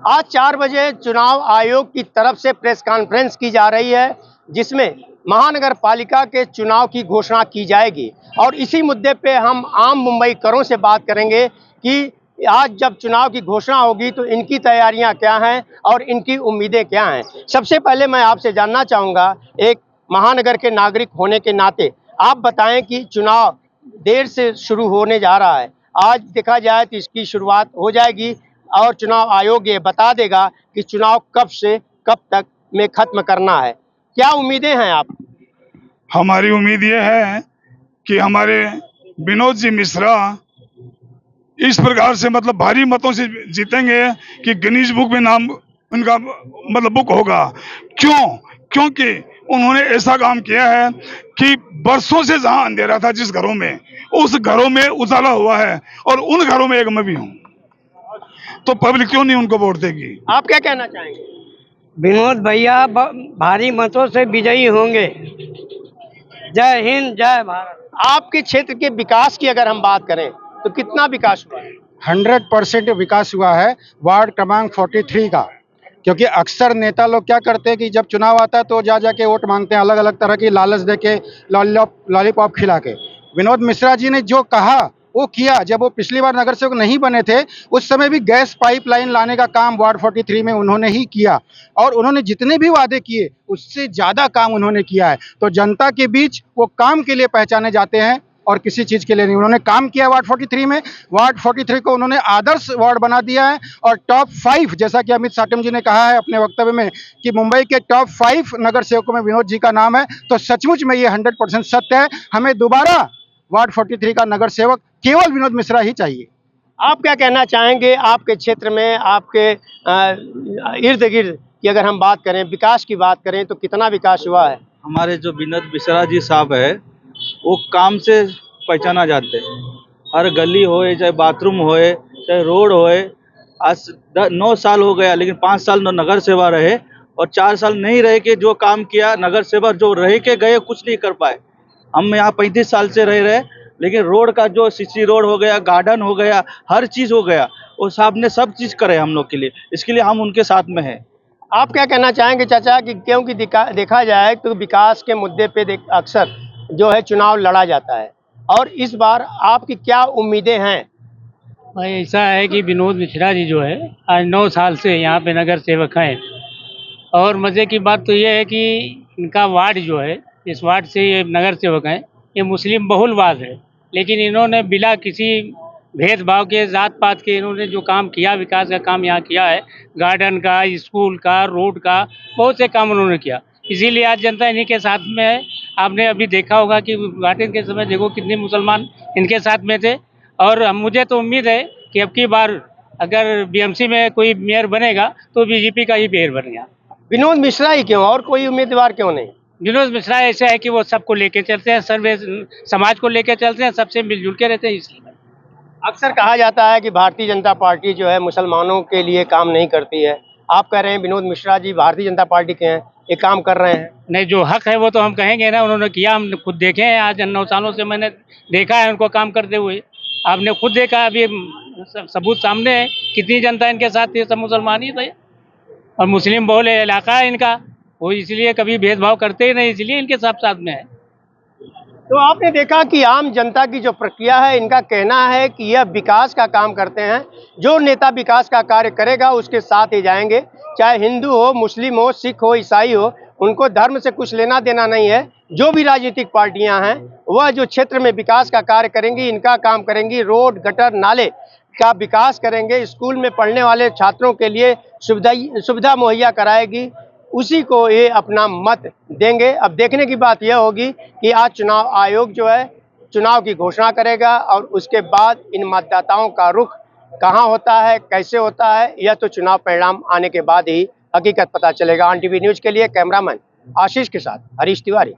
आज 4 बजे चुनाव आयोग की तरफ से प्रेस कॉन्फ्रेंस की जा रही है, जिसमें महानगर पालिका के चुनाव की घोषणा की जाएगी और इसी मुद्दे पे हम आम मुंबईकरों से बात करेंगे कि आज जब चुनाव की घोषणा होगी तो इनकी तैयारियां क्या हैं और इनकी उम्मीदें क्या हैं। सबसे पहले मैं आपसे जानना चाहूँगा, एक महानगर के नागरिक होने के नाते आप बताएं कि चुनाव देर से शुरू होने जा रहा है। आज देखा जाए तो इसकी शुरुआत हो जाएगी और चुनाव आयोग ये बता देगा कि चुनाव कब से कब तक में खत्म करना है। क्या उम्मीदें हैं आप? हमारी उम्मीद ये है कि हमारे विनोद जी मिश्रा इस प्रकार से मतलब भारी मतों से जीतेंगे कि गिनीज बुक में नाम उनका मतलब बुक होगा। क्योंकि उन्होंने ऐसा काम किया है कि बरसों से जहां अंधेरा था जिस घरों में, उस घरों में उजाला हुआ है और उन घरों में एक मैं भी हूं। तो पब्लिक क्यों नहीं उनको वोट देगी? आप क्या कहना चाहेंगे? विनोद भैया भारी मतों से विजयी होंगे। जय हिंद, जय भारत। आपके क्षेत्र के विकास की अगर हम बात करें तो कितना विकास हुआ है? 100% विकास हुआ है वार्ड क्रमांक 43 का। क्योंकि अक्सर नेता लोग क्या करते हैं कि जब चुनाव आता है तो जा जाके वोट मांगते हैं, अलग अलग तरह की लालच देके, लॉलीपॉप खिला के। विनोद मिश्रा जी ने जो कहा वो किया। जब वो पिछली बार नगर सेवक नहीं बने थे उस समय भी गैस पाइपलाइन लाने का काम वार्ड 43 में उन्होंने ही किया और उन्होंने जितने भी वादे किए उससे ज़्यादा काम उन्होंने किया है। तो जनता के बीच वो काम के लिए पहचाने जाते हैं और किसी चीज़ के लिए नहीं। उन्होंने काम किया वार्ड 43 में। वार्ड 43 को उन्होंने आदर्श वार्ड बना दिया है और टॉप 5, जैसा कि अमित साटम जी ने कहा है अपने वक्तव्य में कि मुंबई के टॉप 5 नगर सेवकों में विनोद जी का नाम है, तो सचमुच में ये 100% सत्य है। हमें दोबारा वार्ड 43 का नगर सेवक केवल विनोद मिश्रा ही चाहिए। आप क्या कहना चाहेंगे? आपके क्षेत्र में, आपके इर्द गिर्द की अगर हम बात करें, विकास की बात करें तो कितना विकास हुआ है? हमारे जो विनोद मिश्रा जी साहब है वो काम से पहचाना जाते हैं। हर गली होए, चाहे बाथरूम होए, चाहे रोड होए। आज 9 साल हो गया, लेकिन 5 साल नगर सेवा रहे और 4 साल नहीं रहे कि जो काम किया नगर सेवा जो रह के गए कुछ नहीं कर पाए। हम यहाँ 35 साल से रहे, लेकिन रोड का जो सीसी रोड हो गया, गार्डन हो गया, हर चीज़ हो गया, वो साहब ने सब चीज़ करे हम लोग के लिए। इसके लिए हम उनके साथ में हैं। आप क्या कहना चाहेंगे चाचा कि क्योंकि देखा जाए तो विकास के मुद्दे पे अक्सर जो है चुनाव लड़ा जाता है और इस बार आपकी क्या उम्मीदें हैं? भाई ऐसा है कि विनोद मिश्रा जी जो है आज 9 साल से यहाँ पे नगर सेवक हैं और मज़े की बात तो ये है कि इनका वार्ड जो है, इस वार्ड से ये नगर सेवक हैं, ये मुस्लिम बहुल वार्ड है, लेकिन इन्होंने बिना किसी भेदभाव के, जात पात के इन्होंने जो काम किया, विकास का काम यहाँ किया है, गार्डन का, स्कूल का, रोड का, बहुत से काम उन्होंने किया। इसीलिए आज जनता इन्हीं के साथ में है। आपने अभी देखा होगा कि उद्घाटन के समय देखो कितने मुसलमान इनके साथ में थे और मुझे तो उम्मीद है कि अब की बार अगर बीएमसी में कोई मेयर बनेगा तो बीजेपी का ही मेयर बनेगा। विनोद मिश्रा ही क्यों, और कोई उम्मीदवार क्यों नहीं? विनोद मिश्रा ऐसा है कि वो सबको लेके चलते हैं, सर्वे समाज को लेके चलते हैं, सबसे मिलजुल के रहते हैं। इसलिए अक्सर कहा जाता है कि भारतीय जनता पार्टी जो है मुसलमानों के लिए काम नहीं करती है। आप कह रहे हैं विनोद मिश्रा जी भारतीय जनता पार्टी के हैं, ये काम कर रहे हैं। नहीं, जो हक है वो तो हम कहेंगे ना, उन्होंने किया, हम खुद देखे हैं। आज 9 सालों से मैंने देखा है उनको काम करते हुए। आपने खुद देखा, अभी सबूत सामने है, कितनी जनता इनके साथ थी, सब मुसलमान ही थे और मुस्लिम बहुल इलाका है इनका, वो इसलिए कभी भेदभाव करते ही नहीं, इसलिए इनके साथ में है। तो आपने देखा कि आम जनता की जो प्रक्रिया है, इनका कहना है कि यह विकास का काम करते हैं। जो नेता विकास का कार्य करेगा उसके साथ ही जाएंगे, चाहे हिंदू हो, मुस्लिम हो, सिख हो, ईसाई हो, उनको धर्म से कुछ लेना देना नहीं है। जो भी राजनीतिक पार्टियां हैं वह जो क्षेत्र में विकास का कार्य करेंगी, इनका काम करेंगी, रोड, गटर, नाले का विकास करेंगे, स्कूल में पढ़ने वाले छात्रों के लिए सुविधा मुहैया कराएगी, उसी को ये अपना मत देंगे। अब देखने की बात यह होगी कि आज चुनाव आयोग जो है चुनाव की घोषणा करेगा और उसके बाद इन मतदाताओं का रुख कहाँ होता है, कैसे होता है, यह तो चुनाव परिणाम आने के बाद ही हकीकत पता चलेगा। ऑन टीवी न्यूज़ के लिए कैमरामैन आशीष के साथ हरीश तिवारी।